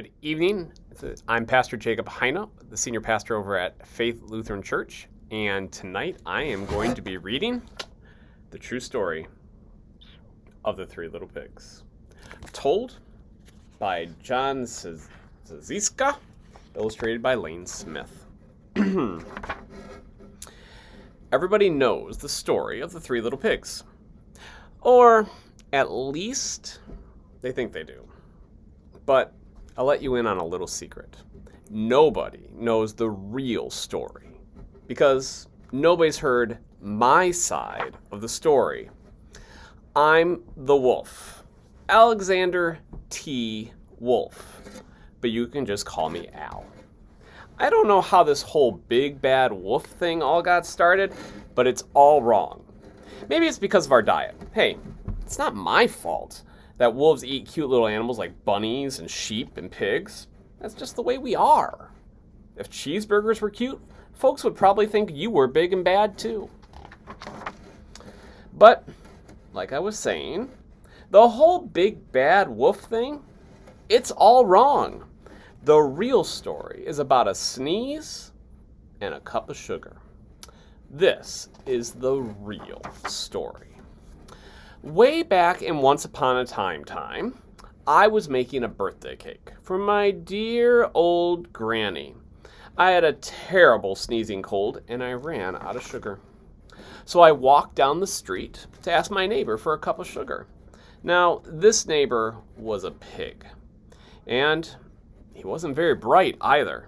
Good evening. I'm Pastor Jacob Heine, the senior pastor over at Faith Lutheran Church, and tonight I am going to be reading the true story of the Three Little Pigs, told by John Zaziska, illustrated by Lane Smith. Everybody knows the story of the Three Little Pigs, or at least they think they do. But I'll let you in on a little secret. Nobody knows the real story because nobody's heard my side of the story. I'm the wolf, Alexander T. Wolf, but you can just call me Al. I don't know how this whole big bad wolf thing all got started, but it's all wrong. Maybe it's because of our diet. Hey, it's not my fault that wolves eat cute little animals like bunnies and sheep and pigs. That's just the way we are. If cheeseburgers were cute, folks would probably think you were big and bad too. But, like I was saying, the whole big bad wolf thing, it's all wrong. The real story is about a sneeze and a cup of sugar. This is the real story. Way back in Once Upon a Time, I was making a birthday cake for my dear old granny. I had a terrible sneezing cold and I ran out of sugar. So I walked down the street to ask my neighbor for a cup of sugar. Now, this neighbor was a pig, and he wasn't very bright either.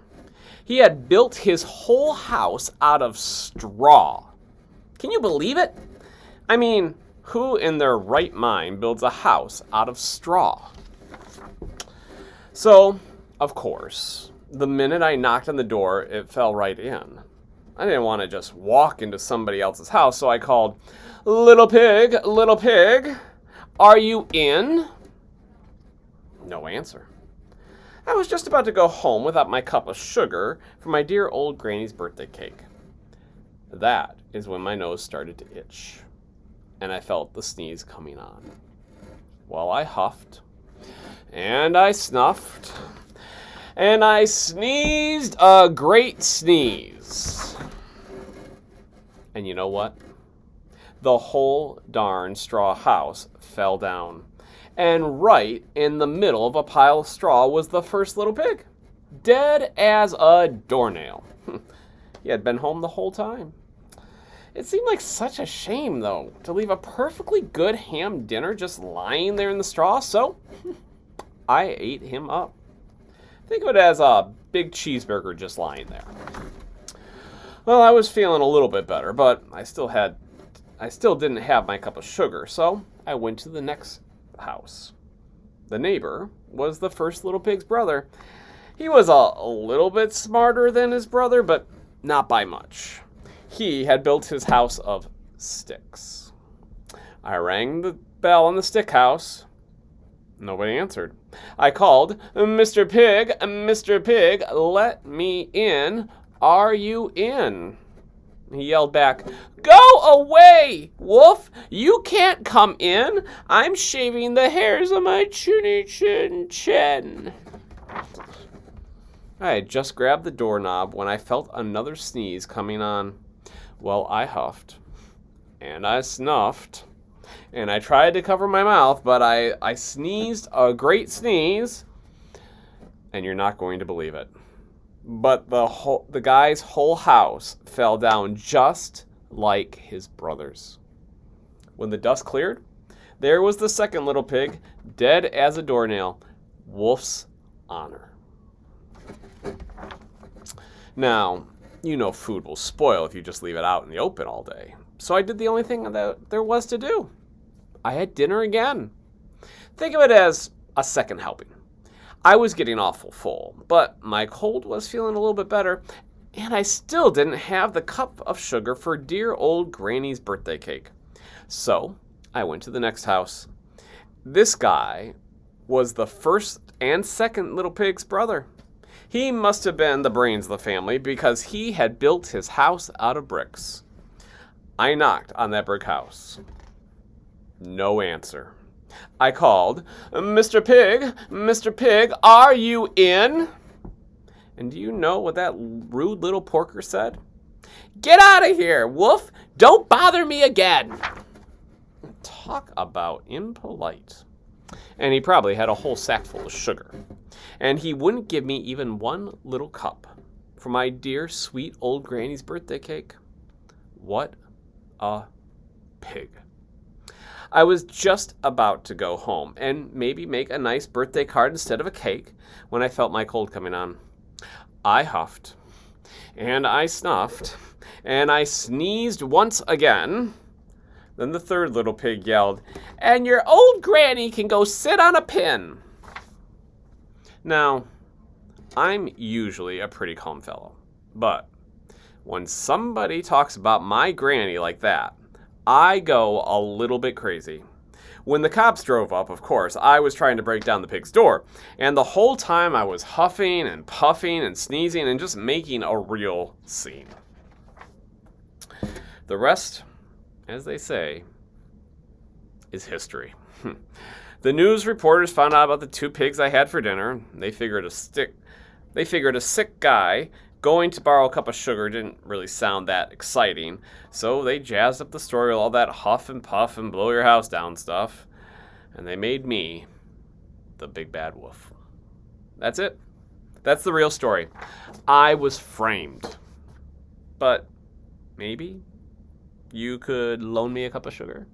He had built his whole house out of straw. Can you believe it? I mean, who in their right mind builds a house out of straw? So, of course, the minute I knocked on the door, it fell right in. I didn't want to just walk into somebody else's house, so I called, little pig, are you in?" No answer. I was just about to go home without my cup of sugar for my dear old granny's birthday cake. That is when my nose started to itch, and I felt the sneeze coming on. Well, I huffed, and I snuffed, and I sneezed a great sneeze. And you know what? The whole darn straw house fell down. And right in the middle of a pile of straw was the first little pig, dead as a doornail. He had been home the whole time. It seemed like such a shame, though, to leave a perfectly good ham dinner just lying there in the straw, so I ate him up. Think of it as a big cheeseburger just lying there. Well, I was feeling a little bit better, but I still didn't have my cup of sugar, so I went to the next house. The neighbor was the first little pig's brother. He was a little bit smarter than his brother, but not by much. He had built his house of sticks. I rang the bell on the stick house. Nobody answered. I called, Mr. Pig, let me in. Are you in?" He yelled back, "Go away, wolf! You can't come in. I'm shaving the hairs of my chinny chin. I had just grabbed the doorknob when I felt another sneeze coming on. Well, I huffed, and I snuffed, and I tried to cover my mouth, but I sneezed a great sneeze, and you're not going to believe it. But the guy's whole house fell down just like his brother's. When the dust cleared, there was the second little pig, dead as a doornail. Wolf's honor. Now, you know food will spoil if you just leave it out in the open all day. So I did the only thing that there was to do. I had dinner again. Think of it as a second helping. I was getting awful full, but my cold was feeling a little bit better, and I still didn't have the cup of sugar for dear old Granny's birthday cake. So I went to the next house. This guy was the first and second little pig's brother. He must have been the brains of the family because he had built his house out of bricks. I knocked on that brick house. No answer. I called, Mr. Pig, Mr. Pig, are you in? And do you know what that rude little porker said? Get out of here, Wolf! Don't bother me again! Talk about impolite. And he probably had a whole sack full of sugar. And he wouldn't give me even one little cup for my dear, sweet old granny's birthday cake. What a pig. I was just about to go home and maybe make a nice birthday card instead of a cake when I felt my cold coming on. I huffed, and I snuffed, and I sneezed once again. Then the third little pig yelled, and your old granny can go sit on a pin. Now, I'm usually a pretty calm fellow, but when somebody talks about my granny like that, I go a little bit crazy. When the cops drove up, of course, I was trying to break down the pig's door, and the whole time I was huffing and puffing and sneezing and just making a real scene. The rest, as they say, is history. The news reporters found out about the two pigs I had for dinner. They figured a sick guy going to borrow a cup of sugar didn't really sound that exciting, so they jazzed up the story with all that huff and puff and blow your house down stuff, and they made me the big bad wolf. That's it. That's the real story. I was framed. But maybe you could loan me a cup of sugar?